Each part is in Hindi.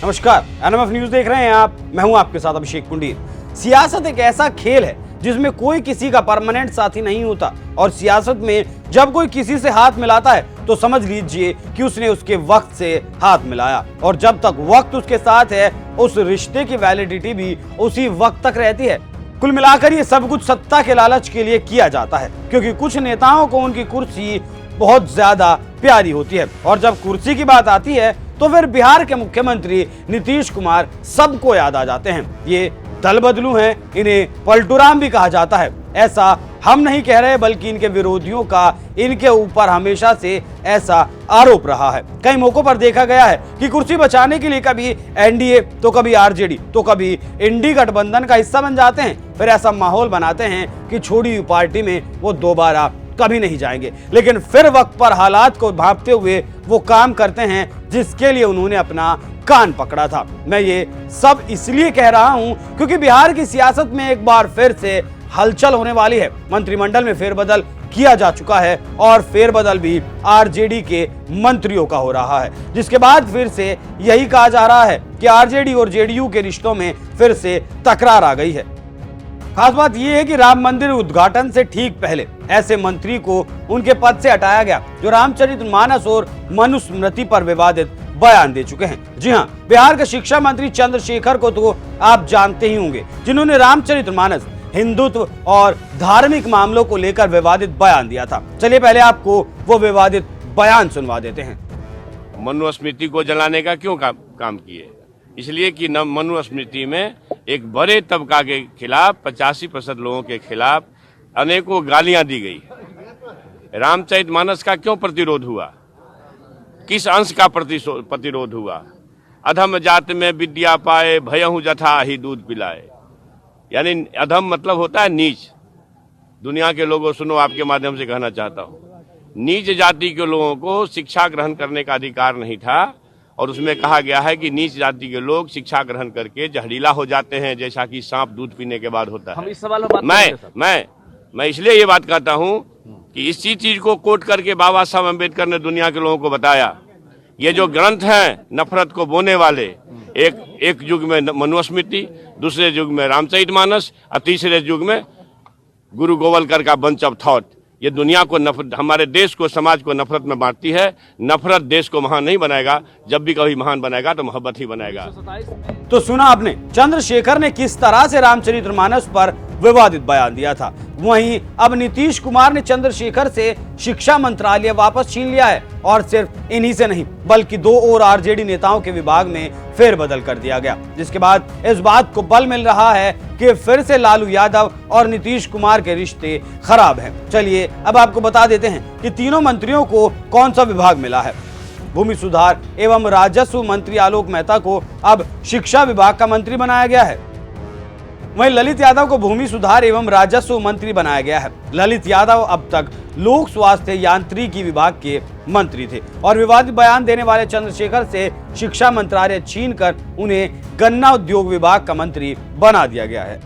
नमस्कार, एनएमएफ न्यूज देख रहे हैं आप। मैं हूं आपके साथ अभिषेक कुंडीर। सियासत एक ऐसा खेल है जिसमें कोई किसी का परमानेंट साथी नहीं होता और सियासत में जब कोई किसी से हाथ मिलाता है तो समझ लीजिए कि उसने उसके वक्त से हाथ मिलाया और जब तक वक्त उसके साथ है उस रिश्ते की वैलिडिटी भी उसी वक्त तक रहती है। कुल मिलाकर ये सब कुछ सत्ता के लालच के लिए किया जाता है क्योंकि कुछ नेताओं को उनकी कुर्सी बहुत ज्यादा प्यारी होती है और जब कुर्सी की बात आती है तो फिर बिहार के मुख्यमंत्री नीतीश कुमार सबको याद आ जाते हैं। ये दल बदलू हैं, इन्हें पलटूराम भी कहा जाता है। ऐसा हम नहीं कह रहे बल्कि इनके विरोधियों का इनके ऊपर हमेशा से ऐसा आरोप रहा है। कई मौकों पर देखा गया है कि कुर्सी बचाने के लिए कभी एनडीए तो कभी आरजेडी तो कभी इंडी गठबंधन का हिस्सा बन जाते हैं, फिर ऐसा माहौल बनाते हैं कि छोड़ी हुई पार्टी में वो दोबारा कभी नहीं जाएंगे, लेकिन फिर वक्त पर हालात को भांपते हुए वो काम करते हैं जिसके लिए उन्होंने अपना कान पकड़ा था। मैं ये सब इसलिए कह रहा हूं क्योंकि बिहार की सियासत में एक बार फिर से हलचल होने वाली है। मंत्रिमंडल में फेरबदल किया जा चुका है और फेरबदल भी आरजेडी के मंत्रियों का हो रहा है, जिसके बाद फिर से यही कहा जा रहा है कि आरजेडी और जेडीयू के रिश्तों में फिर से तकरार आ गई है। खास बात यह है कि राम मंदिर उद्घाटन से ठीक पहले ऐसे मंत्री को उनके पद से हटाया गया जो रामचरितमानस और मनुस्मृति पर विवादित बयान दे चुके हैं। जी हां, बिहार के शिक्षा मंत्री चंद्रशेखर को तो आप जानते ही होंगे, जिन्होंने रामचरितमानस, हिंदुत्व और धार्मिक मामलों को लेकर विवादित बयान दिया था। चलिए पहले आपको वो विवादित बयान सुनवा देते हैं। मनुस्मृति को जलाने का क्यों काम किए? इसलिए कि मनुस्मृति में एक बड़े तबका के खिलाफ 85% लोगों के खिलाफ अनेकों गालियां दी गई। रामचरितमानस का क्यों प्रतिरोध हुआ? किस अंश का प्रतिरोध हुआ? अधम जात में विद्या पाए, भयहु जथा ही दूध पिलाए। यानी अधम मतलब होता है नीच। दुनिया के लोगों सुनो, आपके माध्यम से कहना चाहता हूं, नीच जाति के लोगों को शिक्षा ग्रहण करने का अधिकार नहीं था और उसमें कहा गया है कि नीच जाति के लोग शिक्षा ग्रहण करके जहरीला हो जाते हैं, जैसा कि सांप दूध पीने के बाद होता है। हम इस सवाल में मैं इसलिए ये बात कहता हूं कि इसी चीज को कोट करके बाबा साहब अम्बेडकर ने दुनिया के लोगों को बताया। ये जो ग्रंथ हैं नफरत को बोने वाले, एक युग में मनुस्मृति, दूसरे युग में रामचरितमानस और तीसरे युग में गुरु गोवलकर का बंच ऑफ थॉट, ये दुनिया को हमारे देश को, समाज को नफरत में बांटती है। नफरत देश को महान नहीं बनाएगा, जब भी कभी महान बनाएगा तो मोहब्बत ही बनाएगा। तो सुना आपने चंद्रशेखर ने किस तरह से रामचरितमानस पर विवादित बयान दिया था। वहीं अब नीतीश कुमार ने चंद्रशेखर से शिक्षा मंत्रालय वापस छीन लिया है और सिर्फ इन्हीं से नहीं बल्कि 2 और आरजेडी नेताओं के विभाग में फेरबदल कर दिया गया, जिसके बाद इस बात को बल मिल रहा है कि फिर से लालू यादव और नीतीश कुमार के रिश्ते खराब हैं। चलिए अब आपको बता देते हैं कि तीनों मंत्रियों को कौन सा विभाग मिला है। भूमि सुधार एवं राजस्व मंत्री आलोक मेहता को अब शिक्षा विभाग का मंत्री बनाया गया है। वहीं ललित यादव को भूमि सुधार एवं राजस्व मंत्री बनाया गया है। ललित यादव अब तक लोक स्वास्थ्य यांत्रिकी विभाग के मंत्री थे और विवादित बयान देने वाले चंद्रशेखर से शिक्षा मंत्रालय छीनकर उन्हें गन्ना उद्योग विभाग का मंत्री बना दिया गया है।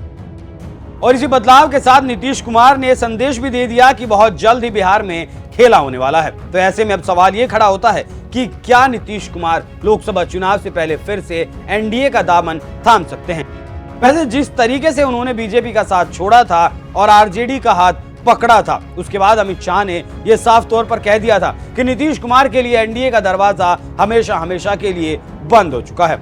और इसी बदलाव के साथ नीतीश कुमार ने संदेश भी दे दिया कि बहुत जल्द ही बिहार में खेला होने वाला है। तो ऐसे में अब सवाल ये खड़ा होता है कि क्या नीतीश कुमार लोकसभा चुनाव से पहले फिर से एनडीए का दामन थाम सकते हैं? वैसे जिस तरीके से उन्होंने बीजेपी का साथ छोड़ा था और आरजेडी का हाथ पकड़ा था, उसके बाद अमित शाह ने यह साफ तौर पर कह दिया था कि नीतीश कुमार के लिए एनडीए का दरवाजा हमेशा हमेशा के लिए बंद हो चुका है।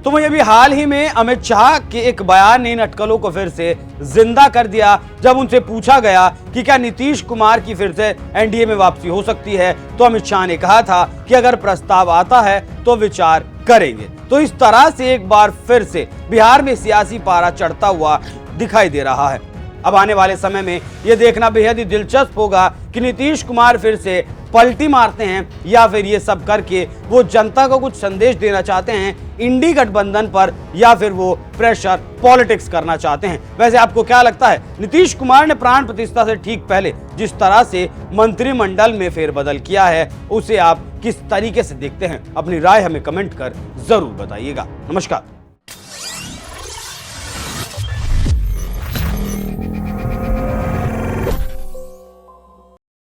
तो वही अभी हाल ही में अमित शाह के एक बयान ने इन अटकलों को फिर से जिंदा कर दिया। जब उनसे पूछा गया कि क्या नीतीश कुमार की फिर से एनडीए में वापसी हो सकती है, तो अमित शाह ने कहा था कि अगर प्रस्ताव आता है तो विचार करेंगे। तो इस तरह से एक बार फिर से बिहार में सियासी पारा चढ़ता हुआ दिखाई दे रहा है। अब आने वाले समय में यह देखना बेहद ही दिलचस्प होगा कि नीतीश कुमार फिर से पलटी मारते हैं या फिर ये सब करके वो जनता को कुछ संदेश देना चाहते हैं इंडी गठबंधन पर, या फिर वो प्रेशर पॉलिटिक्स करना चाहते हैं। वैसे आपको क्या लगता है? नीतीश कुमार ने प्राण प्रतिष्ठा से ठीक पहले जिस तरह से मंत्रिमंडल में फेरबदल किया है उसे आप किस तरीके से देखते हैं? अपनी राय हमें कमेंट कर जरूर बताइएगा। नमस्कार।